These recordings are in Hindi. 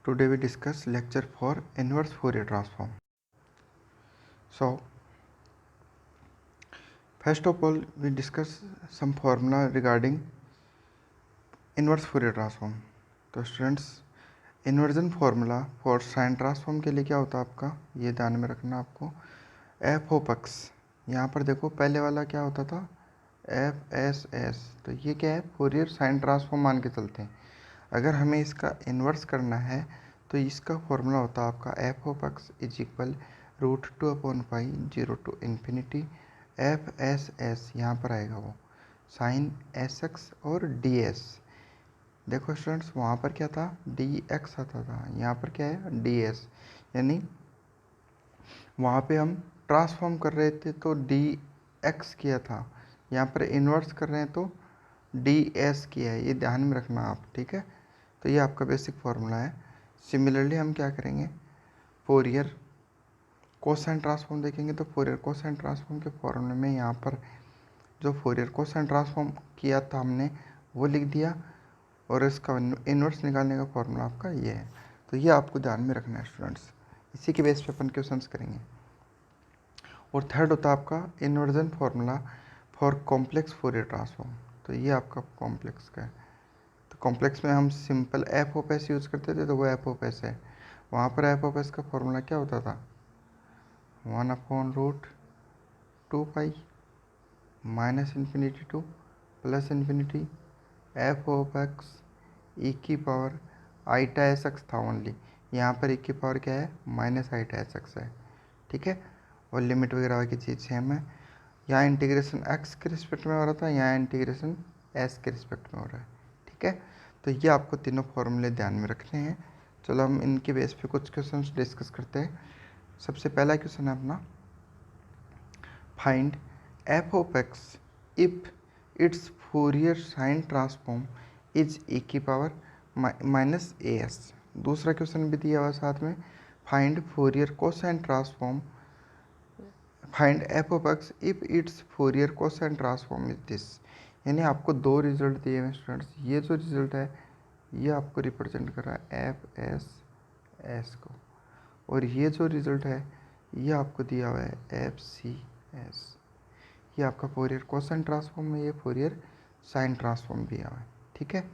Today we discuss lecture for inverse Fourier transform. So first of all we discuss some formula regarding inverse Fourier transform. तो students inversion formula for sign transform के लिए क्या होता है आपका, ये ध्यान में रखना आपको। एफ ऑफ एक्स, यहाँ पर देखो पहले वाला क्या होता था एफ एस एस, तो ये क्या है फोरियर साइन ट्रांसफॉर्म मान के चलते हैं। अगर हमें इसका इन्वर्स करना है तो इसका फॉर्मूला होता है आपका F of X is equal √2/पाई 0 to infinity F S S, यहाँ पर आएगा वो साइन एस एक्स और डी एस। देखो स्टूडेंट्स वहाँ पर क्या था डी एक्स आता था, यहाँ पर क्या है डी एस, यानी वहाँ पे हम ट्रांसफॉर्म कर रहे थे तो डी एक्स किया था, यहाँ पर इन्वर्स कर रहे हैं तो डी एस किया है, ये ध्यान में रखना आप, ठीक है। तो ये आपका बेसिक फार्मूला है। सिमिलरली हम क्या करेंगे, फोरियर कोसाइन ट्रांसफॉर्म देखेंगे तो फोरियर कोसाइन ट्रांसफॉर्म के फॉर्मूले में यहाँ पर जो फोरियर कोसाइन ट्रांसफॉर्म किया था हमने वो लिख दिया, और इसका इन्वर्स निकालने का फॉर्मूला आपका ये है। तो ये आपको ध्यान में रखना है स्टूडेंट्स, इसी के बेस पे अपन क्वेश्चंस करेंगे। और थर्ड होता है आपका inversion formula for complex Fourier transform, तो ये आपका कॉम्प्लेक्स का है। तो कॉम्प्लेक्स में हम simple F of S use करते थे, तो वो एफ ऑफ एस है। वहाँ पर एफ ऑफ एस का फॉर्मूला क्या होता था 1/√2 -infinity to +infinity F of X E की पावर आईटा एस एक्स था ओनली, यहाँ पर ई की पावर क्या है माइनस आईटा एस एक्स है, ठीक है। और लिमिट वगैरह की चीज़ सेम है, यहाँ इंटीग्रेशन एक्स के रिस्पेक्ट में हो रहा था, यहाँ इंटीग्रेशन एस के रिस्पेक्ट में हो रहा है, ठीक है। तो ये आपको तीनों फॉर्मूले ध्यान में रखने हैं। चलो हम इनके बेस पे कुछ क्वेश्चन डिस्कस करते हैं। सबसे पहला क्वेश्चन है अपना, find F of X if its Fourier sine transform is E की पावर -as। दूसरा क्वेश्चन भी दिया हुआ साथ में, find Fourier cosine transform, find F of X if its Fourier cosine transform is this. यानी आपको दो रिजल्ट दिए हुए स्टूडेंट्स, ये जो रिजल्ट है ये आपको रिप्रेजेंट कर रहा है एफ एस एस को, और ये जो रिजल्ट है ये आपको दिया हुआ है एफ सी एस। ये आपका फोरियर कोसाइन ट्रांसफॉर्म है, ये फोरियर साइन ट्रांसफॉर्म दिया हुआ है, ठीक है।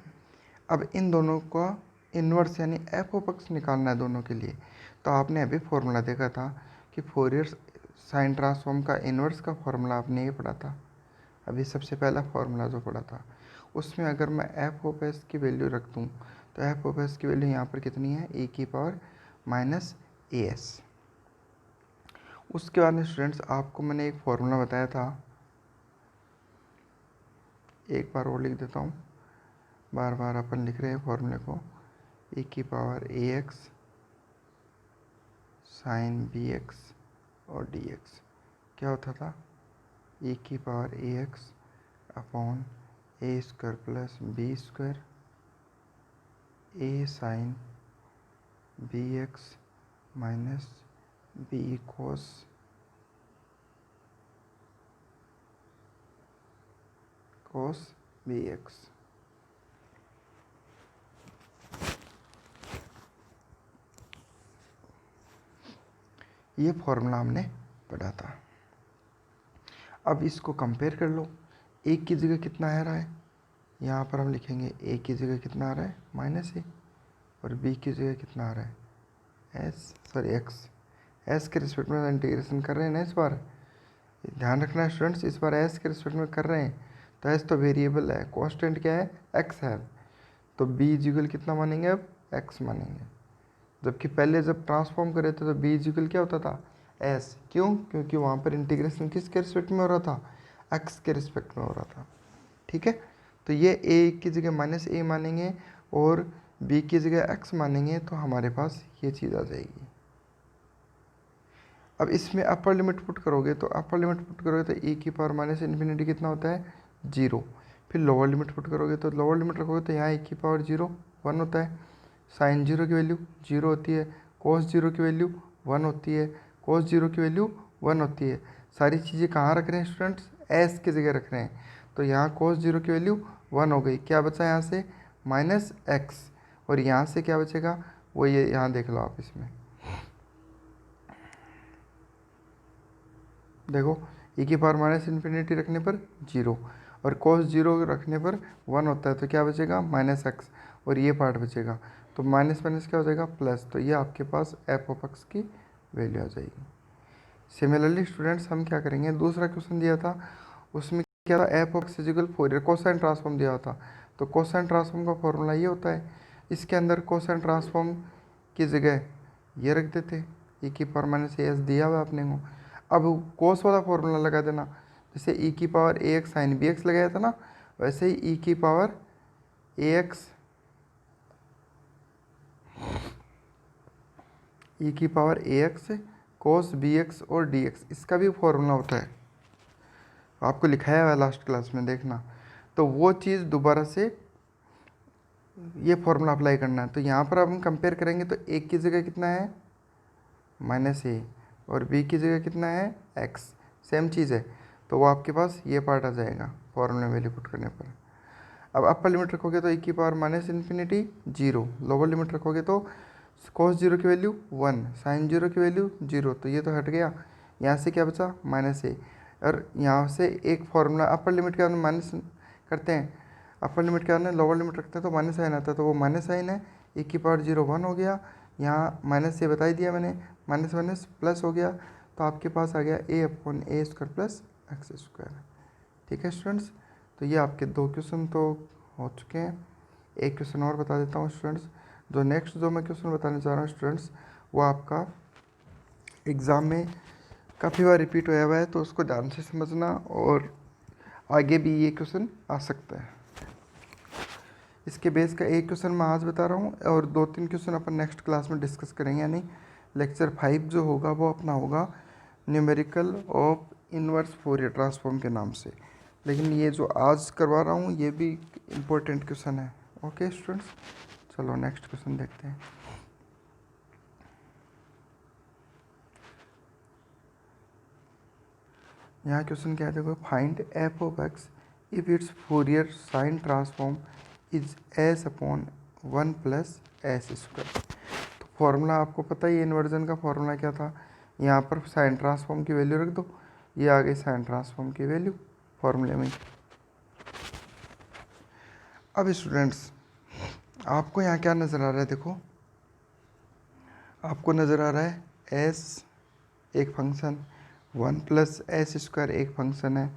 अब इन दोनों का इन्वर्स यानी एफ ऑफ एक्स निकालना है दोनों के लिए। तो आपने अभी फॉर्मूला देखा था कि फोरियर साइन ट्रांसफॉर्म का इन्वर्स का फॉर्मूला आपने ये पढ़ा था, अभी सबसे पहला फॉर्मूला जो पढ़ा था उसमें अगर मैं एफ ऑफ एस की वैल्यू रख दूँ तो एफ ऑफ एस की वैल्यू यहाँ पर कितनी है ई की पावर -as। उसके बाद में स्टूडेंट्स आपको मैंने एक फॉर्मूला बताया था, एक बार और लिख देता हूँ, बार बार अपन लिख रहे हैं फॉर्मूले को, ई की पावर ax साइन bx और dx क्या होता था ई की power ax upon a square plus b square a sine bx minus b cos bx। ये फॉर्मूला हमने पढ़ा था। अब इसको कंपेयर कर लो, ए की जगह कितना आ रहा है, यहाँ पर हम लिखेंगे ए की जगह कितना आ रहा है -a, और बी की जगह कितना आ रहा है एक्स। एस के रिस्पेक्ट में इंटीग्रेशन कर रहे हैं ना इस बार, ध्यान रखना है स्टूडेंट्स, इस बार एस के रिस्पेक्ट में कर रहे हैं तो एस तो वेरिएबल है, कांस्टेंट क्या है एक्स है, तो बी इक्वल कितना मानेंगे अब एक्स मानेंगे। जबकि पहले जब ट्रांसफॉर्म कर रहे थे तो बी इक्वल क्या होता था एस, क्यों, क्योंकि वहाँ पर इंटीग्रेशन किसके रिस्पेक्ट में हो रहा था एक्स के रिस्पेक्ट में हो रहा था, ठीक है। तो ये ए की जगह -a मानेंगे और बी की जगह एक्स मानेंगे, तो हमारे पास ये चीज़ आ जाएगी। अब इसमें अपर लिमिट पुट करोगे तो अपर लिमिट पुट करोगे तो e की पावर -इन्फिनिटी कितना होता है 0, फिर लोअर लिमिट पुट करोगे तो लोअर लिमिट रखोगे तो यहाँ e की पावर 0 1 होता है, साइन 0 की वैल्यू 0 होती है, कोस 0 की वैल्यू 1 होती है, कोस 0 की वैल्यू 1 होती है। सारी चीज़ें कहाँ रख रहे हैं स्टूडेंट्स एस की जगह रख रहे हैं, तो यहाँ कोस 0 की वैल्यू 1 हो गई, क्या बचा यहाँ से -x, और यहाँ से क्या बचेगा वो ये यहाँ देख लो आप इसमें, देखो e की पावर माइनस इन्फिनिटी रखने पर 0 और cos 0 रखने पर 1 होता है, तो क्या बचेगा माइनस एक्स, और ये पार्ट बचेगा, तो माइनस माइनस क्या हो जाएगा प्लस, तो ये आपके पास एफ ऑफ एक्स की वैल्यू आ जाएगी। सिमिलरली स्टूडेंट्स हम क्या करेंगे, दूसरा क्वेश्चन दिया था उसमें क्या था, F of x equal Fourier cosine transform दिया था, तो कोसाइन ट्रांसफॉर्म का फॉर्मूला ये होता है, इसके अंदर कोसाइन ट्रांसफॉर्म की जगह ये रख देते, e की पावर माइनस ए एस दिया हुआ आपने को, अब कोस वाला फॉर्मूला लगा देना, जैसे e की पावर ए एक्स साइन बी एक्स लगाया था ना, वैसे ही e की पावर ए एक्स e की पावर ए एक्स कोस बी एक्स और डी एक्स, इसका भी फॉर्मूला होता है, आपको लिखाया हुआ है लास्ट क्लास में देखना, तो वो चीज़ दोबारा से ये फॉर्मूला अप्लाई करना है। तो यहाँ पर हम कंपेयर करेंगे तो एक की जगह कितना है माइनस ए और बी की जगह कितना है एक्स, सेम चीज़ है, तो वो आपके पास ये पार्ट आ जाएगा फॉर्मूले में वैल्यू पुट करने पर। अब अपर लिमिट रखोगे तो e की power minus infinity 0, lower limit रखोगे तो cos 0 की वैल्यू 1, साइन 0 की वैल्यू 0, तो ये तो हट गया, यहाँ से क्या बचा माइनस ए, और यहाँ से एक फॉर्मूला अपर लिमिट के अंदर माइनस करते हैं, अपर लिमिट के अंदर लोअर लिमिट रखते हैं तो माइनस साइन आता है, तो वो माइनस साइन है, e की पावर 0 1 हो गया, यहाँ माइनस से बता ही दिया मैंने, माइनस माइनस प्लस हो गया, तो आपके पास आ गया a upon A square plus x square. ठीक है स्टूडेंट्स, तो ये आपके दो क्वेश्चन तो हो चुके हैं, एक क्वेश्चन और बता देता हूँ स्टूडेंट्स, जो नेक्स्ट जो मैं क्वेश्चन बताने चाह रहा हूँ स्टूडेंट्स, वो आपका एग्ज़ाम में काफ़ी बार रिपीट होया हुआ है, तो उसको ध्यान से समझना, और आगे भी ये क्वेश्चन आ सकता है। इसके बेस का एक क्वेश्चन मैं आज बता रहा हूँ, और 2-3 क्वेश्चन अपन नेक्स्ट क्लास में डिस्कस करेंगे, यानी लेक्चर 5 जो होगा वो अपना होगा numerical of inverse Fourier transform के नाम से, लेकिन ये जो आज करवा रहा हूँ ये भी इम्पोर्टेंट क्वेश्चन है। ओके स्टूडेंट्स, चलो नेक्स्ट क्वेश्चन देखते हैं। यहाँ क्वेश्चन क्या है, देखो find F of X if its Fourier sine transform is S upon 1 plus s square. तो फॉर्मूला आपको पता ही है, इन्वर्जन का फॉर्मूला क्या था, यहाँ पर साइन ट्रांसफॉर्म की वैल्यू रख दो, ये आ गई साइन ट्रांसफॉर्म की वैल्यू फॉर्मूले में। अब स्टूडेंट्स आपको यहाँ क्या नज़र आ रहा है, देखो आपको नज़र आ रहा है एस एक फंक्शन, 1 प्लस एस स्क्वायर एक फंक्शन है,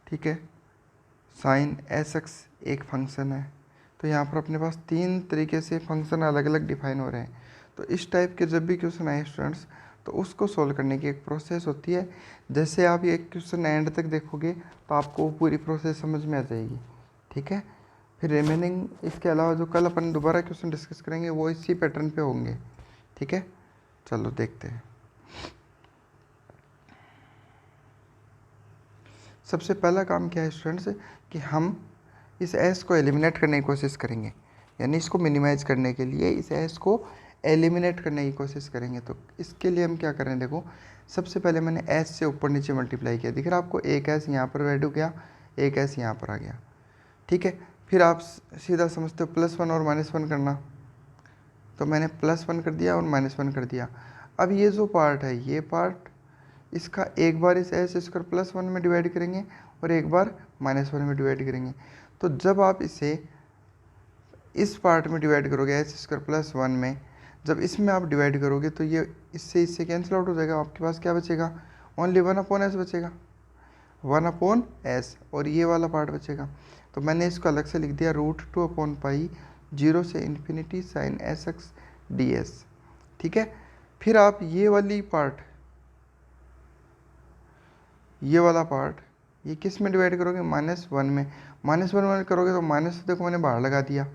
ठीक है, साइन एस एक्स एक फंक्शन है, तो यहाँ पर अपने पास 3 तरीके से फंक्शन अलग अलग डिफाइन हो रहे हैं। तो इस टाइप के जब भी क्वेश्चन आए स्टूडेंट्स, तो उसको सॉल्व करने की एक प्रोसेस होती है, जैसे आप ये क्वेश्चन एंड तक देखोगे तो आपको पूरी प्रोसेस समझ में आ जाएगी। ठीक है, फिर रिमेनिंग इसके अलावा जो कल अपन दोबारा क्वेश्चन डिस्कस करेंगे वो इसी पैटर्न पे होंगे। ठीक है, चलो देखते हैं। सबसे पहला काम क्या है स्टूडेंट्स, कि हम इस एस को एलिमिनेट करने की कोशिश करेंगे, यानी इसको मिनिमाइज़ करने के लिए इस एस को एलिमिनेट करने की कोशिश करेंगे। तो इसके लिए हम क्या करें, देखो सबसे पहले मैंने एस से ऊपर नीचे मल्टीप्लाई किया, दिख रहा है आपको, एक एस यहाँ पर वैल्यू गया, एक एस यहाँ पर आ गया। ठीक है, फिर आप सीधा समझते हो +1 और -1 करना, तो मैंने +1 कर दिया और -1 कर दिया। अब ये जो पार्ट है, ये पार्ट इसका एक बार इस एस स्क्वायर +1 में डिवाइड करेंगे और एक बार -1 में डिवाइड करेंगे। तो जब आप इसे इस पार्ट में डिवाइड करोगे एस स्क्वायर +1 में, जब इसमें आप डिवाइड करोगे तो ये इससे कैंसिल आउट हो जाएगा, आपके पास क्या बचेगा, ओनली 1/s बचेगा, 1/s, और ये वाला पार्ट बचेगा। तो मैंने इसको अलग से लिख दिया, √2/π 0 से infinity sine S x d s. ठीक है, फिर आप ये वाली पार्ट, ये वाला पार्ट ये किस में डिवाइड करोगे, -1 में, -1 में करोगे तो माइनस देखो मैंने बाहर लगा दिया,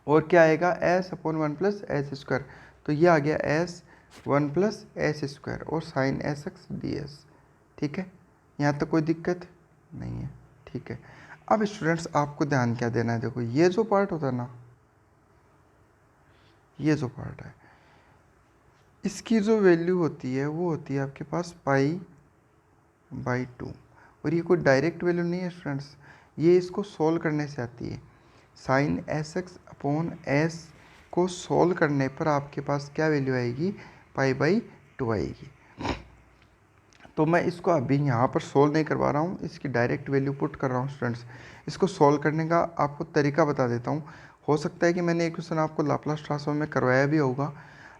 और क्या आएगा s/1 प्लस एस स्क्वायर, तो ये आ गया s1 प्लस एस स्क्वायर और sine S x d s. ठीक है, यहाँ तक कोई दिक्कत नहीं है। ठीक है, अब स्टूडेंट्स आपको ध्यान क्या देना है, देखो ये जो पार्ट होता है ना, ये जो पार्ट है इसकी जो वैल्यू होती है वो होती है आपके पास π/2, और ये कोई डायरेक्ट वैल्यू नहीं है स्टूडेंट्स, ये इसको सोल्व करने से आती है। Sine S x upon s इसको सोल्व करने पर आपके पास क्या वैल्यू आएगी, π/2 आएगी। तो मैं इसको अभी यहाँ पर सोल्व नहीं करवा रहा हूँ, इसकी डायरेक्ट वैल्यू पुट कर रहा हूँ स्टूडेंट्स। इसको सोल्व करने का आपको तरीका बता देता हूँ। हो सकता है कि मैंने एक क्वेश्चन आपको लाप्लास ट्रांसफॉर्म में करवाया भी होगा,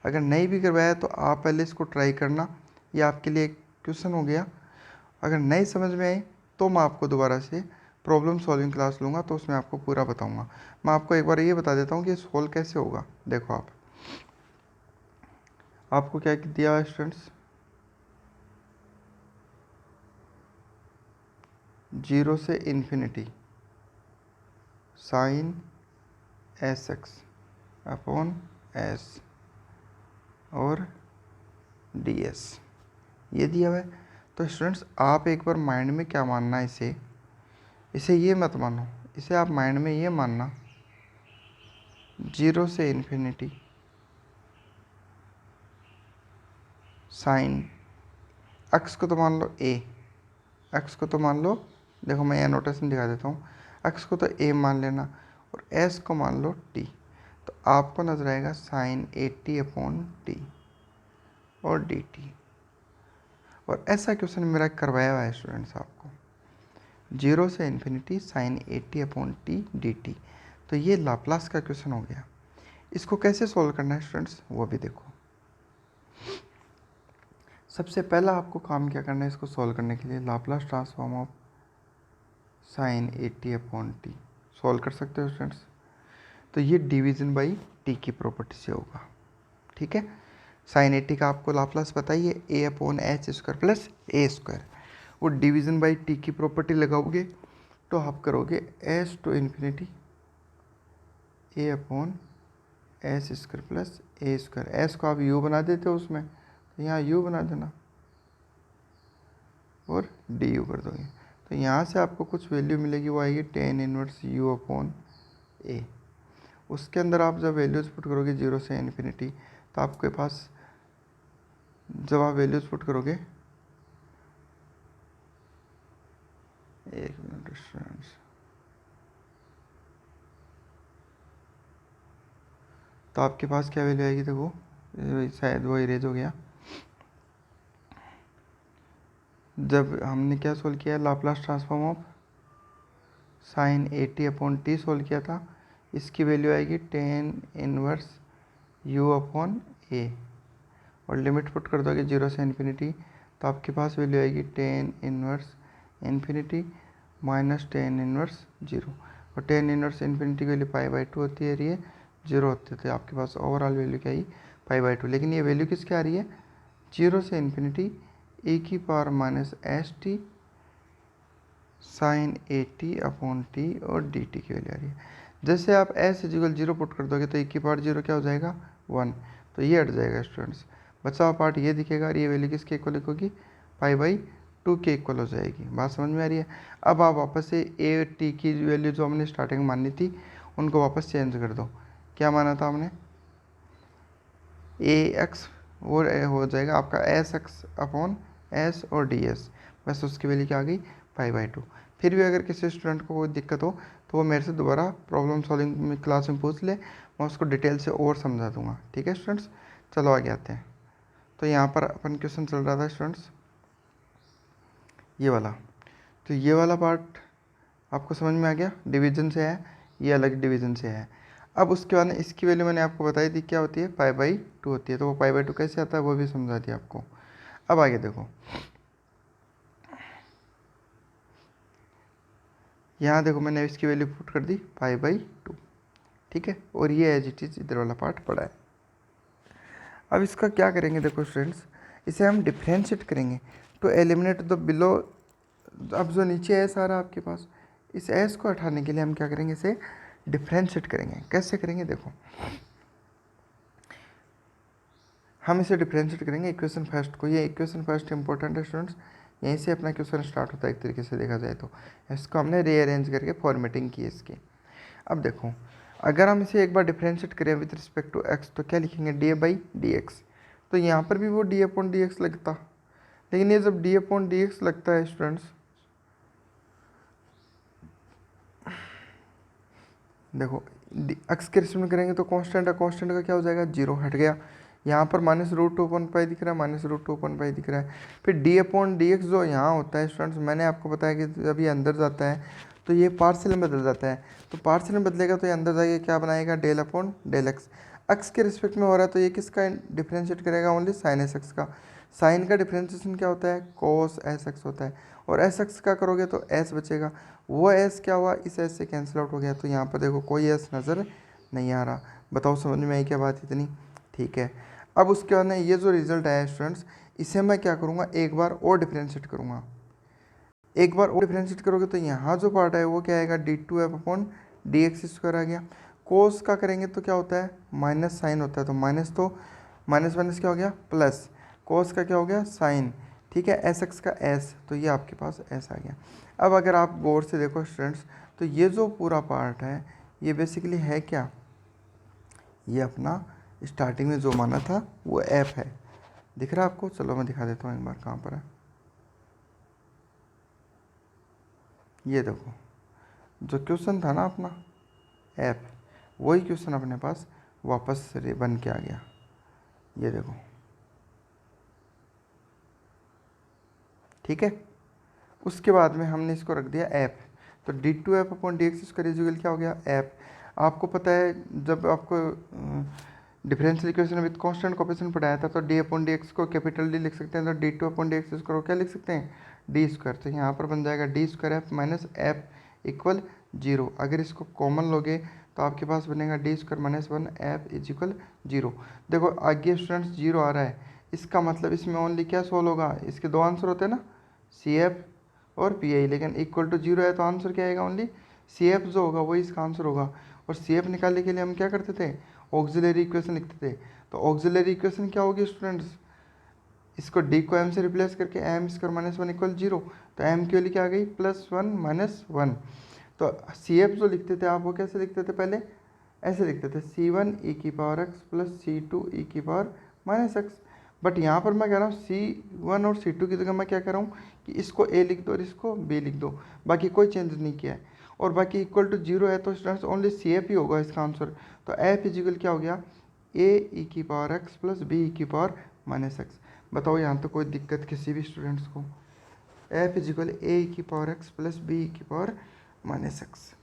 अगर नहीं भी करवाया तो आप पहले इसको ट्राई करना, ये आपके लिए एक क्वेश्चन हो गया। अगर नहीं समझ में आई तो मैं आपको दोबारा से प्रॉब्लम सॉल्विंग क्लास लूँगा, तो उसमें आपको पूरा बताऊँगा। मैं आपको एक बार ये बता देता हूँ कि सोल्व कैसे होगा। देखो आपको क्या दिया है स्टूडेंट्स, 0 से infinity sine SX upon S और DS ये दिया हुआ है। तो स्टूडेंट्स आप एक बार माइंड में क्या मानना है, इसे ये मत मानो, इसे आप माइंड में ये मानना 0 से इन्फिनिटी साइन x को तो मान लो a, x को तो मान लो, देखो मैं यहाँ नोटेशन दिखा देता हूँ, x को तो a मान लेना और s को मान लो t। तो आपको नजर आएगा साइन 80 अपॉन टी और dt। और ऐसा क्वेश्चन मेरा करवाया हुआ है स्टूडेंट्स आपको, 0 से infinity sine 80 upon t dt। तो ये लाप्लास का क्वेश्चन हो गया। इसको कैसे सोल्व करना है स्टूडेंट्स वो भी देखो। सबसे पहला आपको काम क्या करना है इसको सोल्व करने के लिए, Laplace transform of sine 80 upon T solve कर सकते हो स्टूडेंट्स। तो ये डिवीजन बाई टी की प्रॉपर्टी से होगा, ठीक है। साइन 80 का आपको लाप्लास बताइए a upon h square plus a square, वो डिवीजन बाई टी की प्रॉपर्टी लगाओगे तो आप करोगे s to infinity a upon s square plus a square. S को आप u बना देते हो उसमें, तो यहाँ u बना देना और du कर दोगे। तो यहाँ से आपको कुछ वैल्यू मिलेगी, वो आएगी टेन इनवर्स u अपॉन ए। उसके अंदर आप जब वैल्यूज़ पुट करोगे 0 से इन्फिनिटी, तो आपके पास जब आप वैल्यूज़ पुट करोगे, एक मिनट स्टूडेंट्स, तो आपके पास क्या वैल्यू आएगी, देखो शायद वो इरेज हो गया। जब हमने क्या सोल्व किया, Laplace transform of sine 80 upon T solve किया था, इसकी वैल्यू आएगी टेन इनवर्स u अपॉन ए और लिमिट पुट कर दोगे 0 से इन्फिनिटी, तो आपके पास वैल्यू आएगी tan inverse infinity minus tan inverse 0। और टेन इनवर्स इन्फिनिटी की वैल्यू π/2 होती है, ये 0 होते थे। आपके पास ओवरऑल वैल्यू क्या आई π/2, लेकिन ये वैल्यू किसकी आ रही है, 0 से इन्फिनिटी e की power minus st sine 80 upon t और dt की वैल्यू आ रही है। जैसे आप s इजिकल 0 पुट कर दोगे तो e की पावर 0 क्या हो जाएगा 1, तो ये हट जाएगा स्टूडेंट्स। बचा हुआ पार्ट ये दिखेगा और ये वैल्यू किसके इक्वल होगी, π/2 के इक्वल हो जाएगी। बात समझ में आ रही है। अब आप वापस से ए टी की वैल्यू जो हमने स्टार्टिंग में मानी थी उनको वापस चेंज कर दो। क्या माना था हमने, ए एक्स वो हो जाएगा आपका एस एक्स अपॉन एस और डी एस, बस उसकी वैल्यू क्या आ गई π/2। फिर भी अगर किसी स्टूडेंट को कोई दिक्कत हो तो वो मेरे से दोबारा प्रॉब्लम सॉल्विंग में क्लास में पूछ ले, मैं उसको डिटेल से और समझा दूंगा, ठीक है स्टूडेंट्स। चलो आगे आते हैं। तो यहाँ पर अपन क्वेश्चन चल रहा था स्टूडेंट्स ये वाला, तो ये वाला पार्ट आपको समझ में आ गया, डिवीजन से है, ये अलग डिवीजन से है। अब उसके बाद इसकी वैल्यू मैंने आपको बताई थी क्या होती है, π/2 होती है, तो वो π/2 कैसे आता है वो भी समझा दिया आपको। अब आगे देखो, यहाँ देखो मैंने इसकी वैल्यू पुट कर दी π/2, ठीक है, और ये एज इट इज इधर वाला पार्ट पड़ा है। अब इसका क्या करेंगे, देखो स्टूडेंट्स, इसे हम डिफ्रेंशिएट करेंगे तो एलिमिनेट द बिलो। अब जो नीचे है सारा आपके पास, इस एस को हटाने के लिए हम क्या करेंगे, इसे डिफ्रेंशिएट करेंगे। कैसे करेंगे, देखो हम इसे डिफ्रेंशिएट करेंगे इक्वेशन फर्स्ट को। ये इक्वेशन फर्स्ट इंपॉर्टेंट है स्टूडेंट्स, यहीं से अपना क्वेश्चन स्टार्ट होता है एक तरीके से देखा जाए तो। इसको हमने रीअरेंज करके फॉर्मेटिंग की है इसकी। अब देखो अगर हम इसे एक बार डिफ्रेंशिएट करें विद रिस्पेक्ट टू एक्स तो क्या लिखेंगे, dy/dx। तो यहाँ पर भी वो d/dx लगता, लेकिन ये जब d/dx लगता है स्टूडेंट्स, देखो एक्स के रिस्पेक्ट में करेंगे तो कांस्टेंट है, कांस्टेंट का क्या हो जाएगा, जीरो, हट गया। यहाँ पर -√2 दिख रहा है, -√2 दिख रहा है। फिर d/dx जो यहाँ होता है स्टूडेंट्स, मैंने आपको बताया कि जब ये अंदर जाता है तो ये पार्शियल में बदल जाता है, तो पार्शियल में बदलेगा तो ये अंदर जाके क्या बनाएगा, del/del x। एक्स के रिस्पेक्ट में हो रहा है तो ये किसका डिफ्रेंशिएट करेगा, ओनली साइन एस एक्स का। साइन का डिफ्रेंशिएशन क्या होता है, cos एस एक्स होता है, और एस एक्स का करोगे तो एस बचेगा, वो एस क्या हुआ, इस एस से कैंसिल आउट हो गया, तो यहाँ पर देखो कोई एस नज़र नहीं आ रहा। बताओ समझ में आई क्या बात इतनी, ठीक है। अब उसके बाद में ये जो रिजल्ट आया स्टूडेंट्स, इसे मैं क्या करूँगा, एक बार और डिफ्रेंशिएट करूँगा। एक बार और डिफ्रेंशिएट करोगे तो यहाँ जो पार्ट है वो क्या आएगा, d2f/dx² आ गया। कोस का करेंगे तो क्या होता है, माइनस साइन होता है, तो माइनस, तो माइनस माइनस क्या हो गया, प्लस, कोस का क्या हो गया, साइन, ठीक है, एस एक्स का एस, तो ये आपके पास एस आ गया। अब अगर आप गौर से देखो स्टूडेंट्स, तो ये जो पूरा पार्ट है ये बेसिकली है क्या, ये अपना स्टार्टिंग में जो माना था वो एफ है, दिख रहा है आपको, चलो मैं दिखा देता हूँ एक बार कहाँ पर है। ये देखो जो क्वेश्चन था ना अपना ऐप, वही क्वेश्चन अपने पास वापस से बन के आ गया, ये देखो, ठीक है। उसके बाद में हमने इसको रख दिया ऐप, तो d2f/dx इसका रिजल्ट क्या हो गया, ऐप। आपको पता है जब आपको differential equation with constant coefficient पढ़ाया था तो d/dx को कैपिटल D लिख सकते हैं, तो d2/dx इसको क्या लिख सकते हैं, d², तो यहाँ पर बन जाएगा d²f माइनस एफ इक्वल 0। अगर इसको कॉमन लोगे तो आपके पास बनेगा d² - 1 f इज इक्वल 0। देखो आगे स्टूडेंट्स 0 आ रहा है, इसका मतलब इसमें ओनली क्या सोल्व होगा, इसके दो आंसर होते हैं ना, CF और PI, लेकिन इक्वल टू 0 है तो आंसर क्या आएगा, ओनली CF जो होगा वही इसका आंसर होगा। और CF निकालने के लिए हम क्या करते थे, ऑक्सिलरी इक्वेशन लिखते थे, तो ऑक्सिलरी इक्वेशन क्या होगी स्टूडेंट्स, इसको d को m से रिप्लेस करके m² - 1 इक्वल 0, तो m की वैल्यू क्या आ गई, +1 - 1। तो CF जो लिखते थे आप वो कैसे लिखते थे, पहले ऐसे लिखते थे C1e⁻x प्लस C2e⁻−x। बट यहाँ पर मैं कह रहा हूँ C1 और C2 की जगह मैं क्या कह रहा हूँ कि इसको A लिख दो और इसको B लिख दो, बाकी कोई चेंज नहीं किया है। और बाकी इक्वल टू 0 है तो स्टूडेंट्स ओनली CF ही होगा इसका आंसर, तो f इजिकल क्या हो गया, A e⁻x plus B e⁻−x। बताओ यहाँ तो कोई दिक्कत किसी भी स्टूडेंट्स को, f is equal A e⁻x plus B e⁻−x,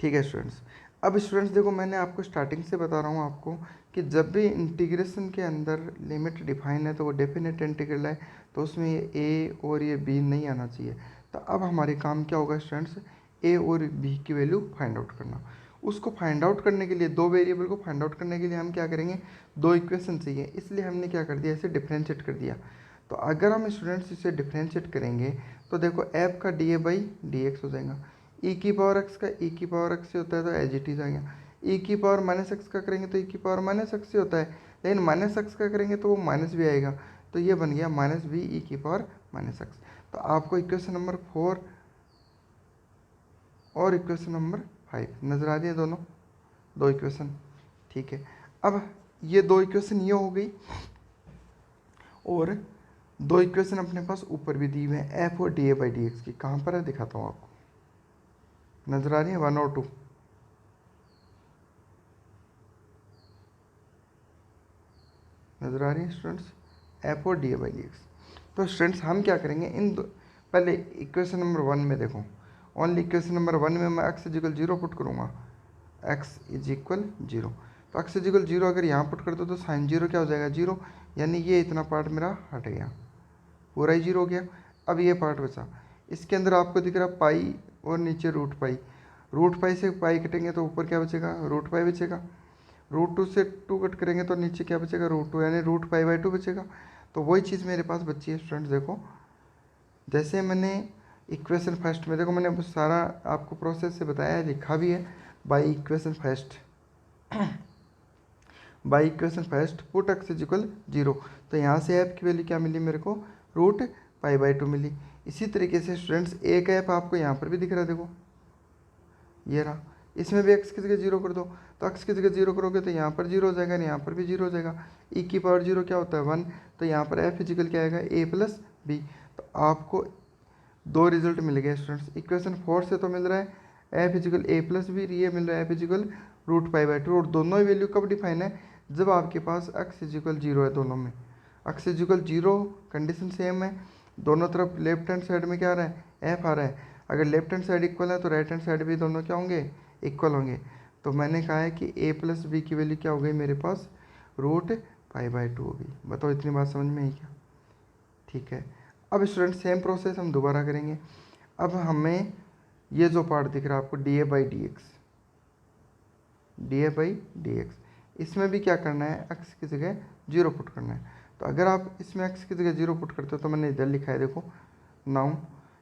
ठीक है स्टूडेंट्स। अब स्टूडेंट्स देखो मैंने आपको स्टार्टिंग से बता रहा हूँ आपको कि जब भी इंटीग्रेशन के अंदर लिमिट डिफाइन है तो वो डेफिनेट इंटीग्रल है, तो उसमें ये a और ये b नहीं आना चाहिए। तो अब हमारे काम क्या होगा स्टूडेंट्स, a और b की वैल्यू फाइंड आउट करना। उसको फाइंड आउट करने के लिए, दो वेरिएबल को फाइंड आउट करने के लिए हम क्या करेंगे, दो इक्वेशन चाहिए, इसलिए हमने क्या कर दिया, इसे डिफ्रेंशिएट कर दिया। तो अगर हम स्टूडेंट्स इसे डिफ्रेंशिएट करेंगे तो देखो f का dA/dx हो जाएगा, e⁻x का e⁻x से होता है तो एज इट इज आ गया, e⁻−x का करेंगे तो e⁻−x से होता है, लेकिन -x का करेंगे तो वो माइनस भी आएगा, तो ये बन गया -b e⁻−x। तो आपको इक्वेशन नंबर 4 और इक्वेशन नंबर 5 नज़र आ रही है, दोनों दो इक्वेशन, ठीक है। अब ये दो इक्वेशन ये हो गई, और दो इक्वेशन अपने पास ऊपर भी दी हुए हैं f और dA/dx की, कहाँ पर है दिखाता हूँ आपको, नज़र आ रही है 1 और 2, नज़र आ रही है स्टूडेंट्स, f और dA/dx। तो स्टूडेंट्स हम क्या करेंगे, इन दो, पहले इक्वेशन नंबर 1 में देखो, ओनली इक्वेशन नंबर 1 में मैं x इजिकल 0 पुट करूँगा, x इजिकल 0, तो x इजिकल 0 अगर यहाँ पुट कर दो तो साइन 0 क्या हो जाएगा, 0, यानी ये इतना पार्ट मेरा हट गया, पूरा ही 0 हो गया। अब ये पार्ट बचा, इसके अंदर आपको दिख रहा पाई और नीचे √π, √π से पाई कटेंगे तो ऊपर क्या बचेगा, √π बचेगा, √2 से 2 कट करेंगे तो नीचे क्या बचेगा, √2, यानी √π/2 बचेगा। तो वही चीज़ मेरे पास बची है स्टूडेंट्स, देखो जैसे मैंने इक्वेशन फर्स्ट में, देखो मैंने सारा आपको प्रोसेस से बताया है, लिखा भी है, by equation first put x is equal 0, तो यहाँ से f की वैल्यू क्या मिली मेरे को, √π/2 मिली। इसी तरीके से स्टूडेंट्स a का f आपको यहाँ पर भी दिख रहा है, देखो ये रहा, इसमें भी x की जगह 0 कर दो, तो x की जगह 0 करोगे तो यहाँ पर 0 हो जाएगा, यहाँ पर भी 0 हो जाएगा, e⁻0 क्या होता है 1, तो यहाँ पर f इजिकल क्या आएगा, a प्लस b। तो आपको दो रिजल्ट मिल गए स्टूडेंट्स, इक्वेशन 4 से तो मिल रहा है f is equal a plus b, ये मिल रहा है f is equal root pi by two. और दोनों ही वैल्यू कब डिफाइन है, जब आपके पास एक्स इजिकल जीरो है, दोनों में x is equal zero condition same है, दोनों तरफ लेफ्ट हैंड साइड में क्या आ रहा है, एफ आ रहा है। अगर लेफ्ट हैंड साइड इक्वल है तो राइट हैंड साइड भी दोनों क्या होंगे, इक्वल होंगे। तो मैंने कहा है कि ए प्लस बी की वैल्यू क्या हो गई मेरे पास, रूट पाई बाई टू हो गई। बताओ इतनी बात समझ में आई क्या? ठीक है। अब स्टूडेंट सेम प्रोसेस हम दोबारा करेंगे। अब हमें ये जो पार्ट दिख रहा है आपको D A by D x, D A by D x, इसमें भी क्या करना है, एक्स की जगह जीरो पुट करना है। तो अगर आप इसमें एक्स की जगह जीरो पुट करते हो तो मैंने इधर लिखा है देखो, now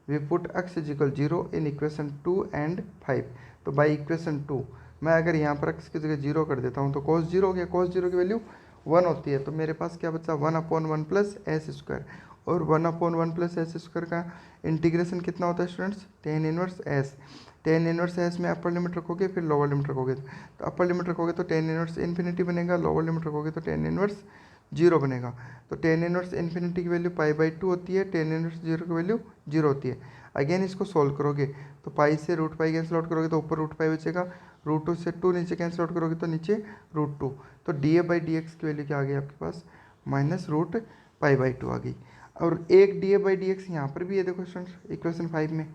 we put x is equal zero in equation 2 and 5। तो बाई इक्वेशन 2 मैं अगर यहाँ पर एक्स की जगह जीरो कर देता हूँ तो कॉस जीरो हो गया, कॉस जीरो की वैल्यू 1 होती है। तो मेरे पास क्या बचा, 1/1 प्लस एस स्क्वायर। और 1/1 प्लस एस स्क्वायर का इंटीग्रेशन कितना होता है students, tan inverse S. Tan inverse S में अपर लिमिट रखोगे फिर लोअर लिमिट रखोगे, तो अपर लिमिट रखोगे तो टेन इनवर्स इन्फिनिटी बनेगा, लोअर लिमिट रखोगे तो टेन इनवर्स जीरो बनेगा। तो टेन इनवर्स इन्फिनिटी की वैल्यू पाई बाई टू होती है, टेन इनवर्स जीरो की वैल्यू जीरो होती है। अगेन इसको सोल्व करोगे तो पाई से रूट पाई कैंसिल आउट करोगे तो ऊपर रूट पाई बचेगा, रूट टू से टू नीचे कैंसिल आउट करोगे तो नीचे रूट टू। तो D A by D X की वैल्यू क्या आ गई आपके पास, minus root pi by two आ गई। और एक D A by D X यहाँ पर भी है, देखो स्टूडेंट्स इक्वेशन 5 में,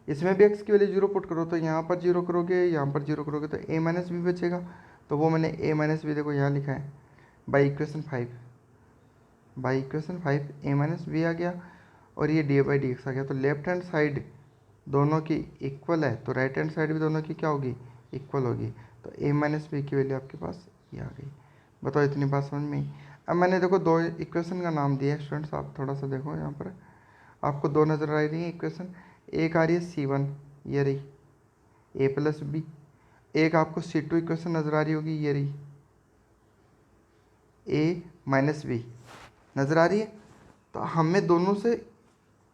इसमें भी एक्स की वैल्यू जीरो पुट करो तो यहाँ पर जीरो करोगे, यहाँ पर जीरो करोगे तो ए माइनस बी बचेगा। तो वो मैंने ए माइनस बी देखो यहाँ लिखा है by equation 5, by equation 5 A minus B आ गया और ये D A by D X आ गया। तो लेफ्ट हैंड साइड दोनों की इक्वल है तो राइट हैंड साइड भी दोनों की क्या होगी, इक्वल होगी। तो ए माइनस बी की वैल्यू आपके पास ये आ गई। बताओ इतनी बात समझ में आई? अब मैंने देखो दो इक्वेशन का नाम दिया है स्टूडेंट्स, आप थोड़ा सा देखो यहाँ पर आपको दो नज़र आ रही है इक्वेशन, एक आ रही है C1 ये रही ए प्लस बी, एक आपको C2 इक्वेशन नज़र आ रही होगी ये रही ए माइनस बी नज़र आ रही है। तो हमें दोनों से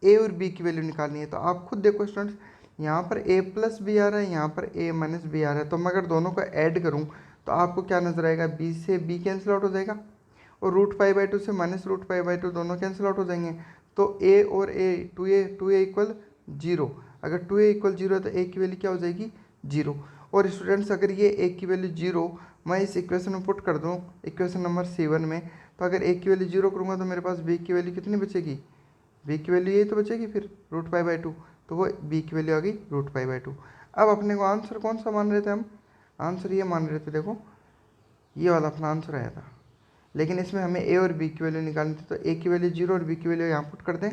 ए और बी की वैल्यू निकालनी है। तो आप खुद देखो स्टूडेंट्स, यहाँ पर ए प्लस बी आ रहा है, यहाँ पर ए माइनस बी आ रहा है। तो मैं अगर दोनों को ऐड करूँ तो आपको क्या नज़र आएगा, बी से बी कैंसिल आउट हो जाएगा और रूट पाई बाई टू से minus root pi by two दोनों कैंसिल आउट हो जाएंगे। तो ए और a, two a equal zero. अगर टू ए इक्वल जीरो है तो ए की वैल्यू क्या हो जाएगी, जीरो। और स्टूडेंट्स अगर ये ए की वैल्यू जीरो मैं इस इक्वेशन में पुट कर दूँ, इक्वेशन नंबर C1 में, तो अगर ए की वैल्यू जीरो करूँगा तो मेरे पास बी की वैल्यू कितनी बचेगी, बी की वैल्यू यही तो बचेगी फिर रूट पाई बाई टू। तो वो बी की वैल्यू आ गई रूट पाई बाई टू। अब अपने को आंसर कौन सा मान रहे थे हम, आंसर ये मान रहे थे देखो, ये वाला अपना आंसर आया था। लेकिन इसमें हमें ए और बी की वैल्यू निकालनी थी। तो ए की वैल्यू जीरो और बी की वैल्यू यहाँ पुट कर दें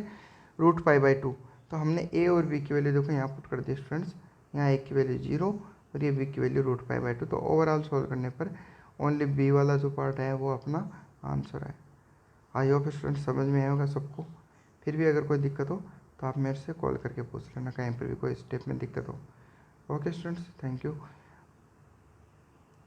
रूट पाई बाई टू। तो हमने ए और बी की वैल्यू देखो यहाँ पुट कर दी स्टूडेंट्स, यहाँ ए की वैल्यू जीरो और ये बी की value root pi by two. तो ओवरऑल सोल्व करने पर ओनली बी वाला जो पार्ट है वो अपना आंसर है। आई होप स्टूडेंट्स समझ में आया होगा सबको। फिर भी अगर कोई दिक्कत हो तो आप मेरे से कॉल करके पूछ लेना, कहीं पर भी कोई स्टेप में दिक्कत हो। Okay students, thank you.